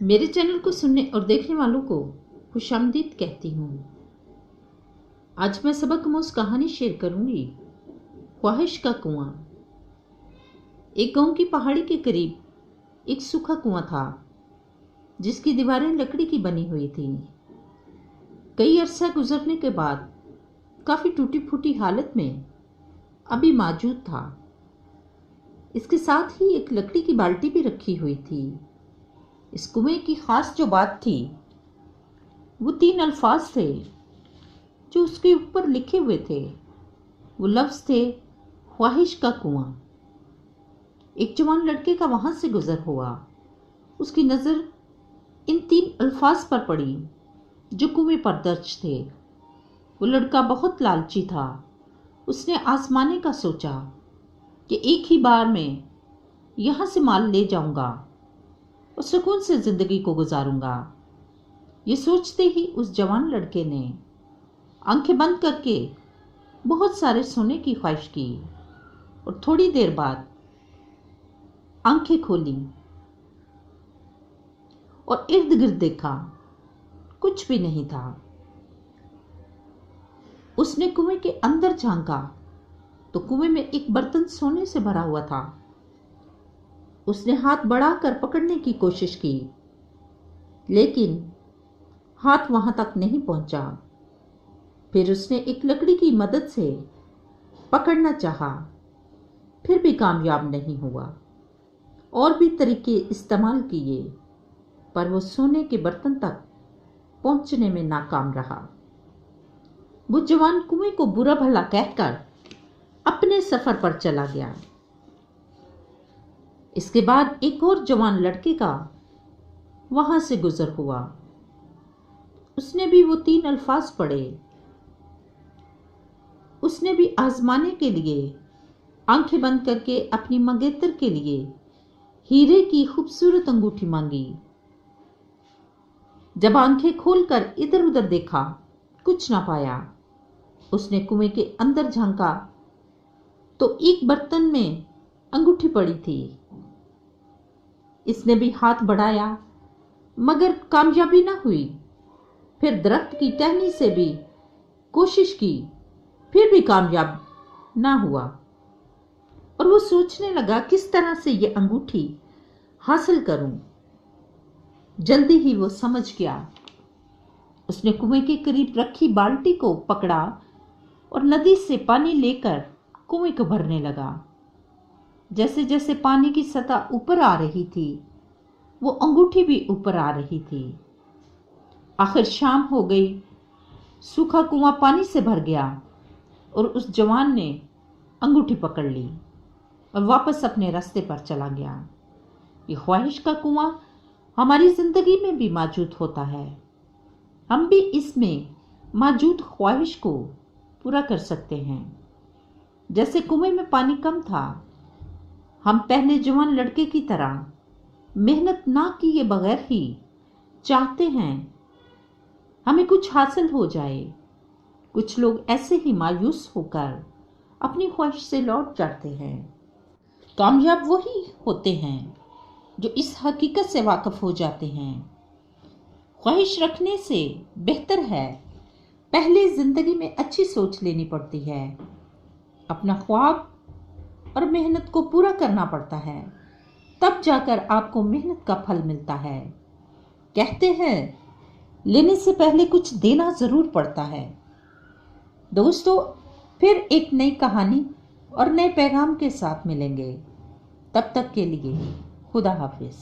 मेरे चैनल को सुनने और देखने वालों को खुशामदीद कहती हूँ। आज मैं सबक आमूज़ कहानी शेयर करूँगी, ख्वाहिश का कुआं। एक गांव की पहाड़ी के करीब एक सूखा कुआं था, जिसकी दीवारें लकड़ी की बनी हुई थीं। कई अरसा गुजरने के बाद काफ़ी टूटी फूटी हालत में अभी मौजूद था। इसके साथ ही एक लकड़ी की बाल्टी भी रखी हुई थी। इस कुएं की खास जो बात थी वो 3 अल्फाज थे जो उसके ऊपर लिखे हुए थे। वो लफ्ज़ थे ख्वाहिश का कुआं। एक जवान लड़के का वहां से गुजर हुआ। उसकी नज़र इन 3 अल्फाज पर पड़ी जो कुएं पर दर्ज थे। वो लड़का बहुत लालची था। उसने आजमाने का सोचा कि एक ही बार में यहाँ से माल ले जाऊंगा और सुकून से ज़िंदगी को गुजारूंगा। ये सोचते ही उस जवान लड़के ने आंखें बंद करके बहुत सारे सोने की ख्वाहिश की और थोड़ी देर बाद आंखें खोली और इर्द गिर्द देखा। कुछ भी नहीं था। उसने कुएं के अंदर झांका तो कुएं में एक बर्तन सोने से भरा हुआ था। उसने हाथ बढ़ाकर पकड़ने की कोशिश की, लेकिन हाथ वहां तक नहीं पहुंचा। फिर उसने एक लकड़ी की मदद से पकड़ना चाहा, फिर भी कामयाब नहीं हुआ। और भी तरीके इस्तेमाल किए, पर वो सोने के बर्तन तक पहुंचने में नाकाम रहा। वो जवान कुएं को बुरा भला कहकर अपने सफर पर चला गया। इसके बाद एक और जवान लड़के का वहां से गुजर हुआ। उसने भी वो 3 अल्फाज पढ़े। उसने भी आजमाने के लिए आंखें बंद करके अपनी मंगेतर के लिए हीरे की खूबसूरत अंगूठी मांगी। जब आंखें खोलकर इधर उधर देखा, कुछ ना पाया। उसने कुएं के अंदर झांका तो एक बर्तन में अंगूठी पड़ी थी। इसने भी हाथ बढ़ाया, मगर कामयाबी ना हुई। फिर दरख्त की टहनी से भी कोशिश की, फिर भी कामयाब ना हुआ। और वो सोचने लगा किस तरह से ये अंगूठी हासिल करूं। जल्दी ही वो समझ गया। उसने कुएं के करीब रखी बाल्टी को पकड़ा और नदी से पानी लेकर कुएं को भरने लगा। जैसे जैसे पानी की सतह ऊपर आ रही थी, वो अंगूठी भी ऊपर आ रही थी। आखिर शाम हो गई। सूखा कुआं पानी से भर गया और उस जवान ने अंगूठी पकड़ ली और वापस अपने रास्ते पर चला गया। ये ख्वाहिश का कुआं हमारी जिंदगी में भी मौजूद होता है। हम भी इसमें मौजूद ख्वाहिश को पूरा कर सकते हैं। जैसे कुएं में पानी कम था, हम पहले जवान लड़के की तरह मेहनत ना किए बगैर ही चाहते हैं हमें कुछ हासिल हो जाए। कुछ लोग ऐसे ही मायूस होकर अपनी ख्वाहिश से लौट जाते हैं। कामयाब वही होते हैं जो इस हकीकत से वाकिफ हो जाते हैं। ख्वाहिश रखने से बेहतर है पहले जिंदगी में अच्छी सोच लेनी पड़ती है। अपना ख्वाब और मेहनत को पूरा करना पड़ता है, तब जाकर आपको मेहनत का फल मिलता है। कहते हैं लेने से पहले कुछ देना जरूर पड़ता है। दोस्तों, फिर एक नई कहानी और नए पैगाम के साथ मिलेंगे। तब तक के लिए खुदा हाफिज।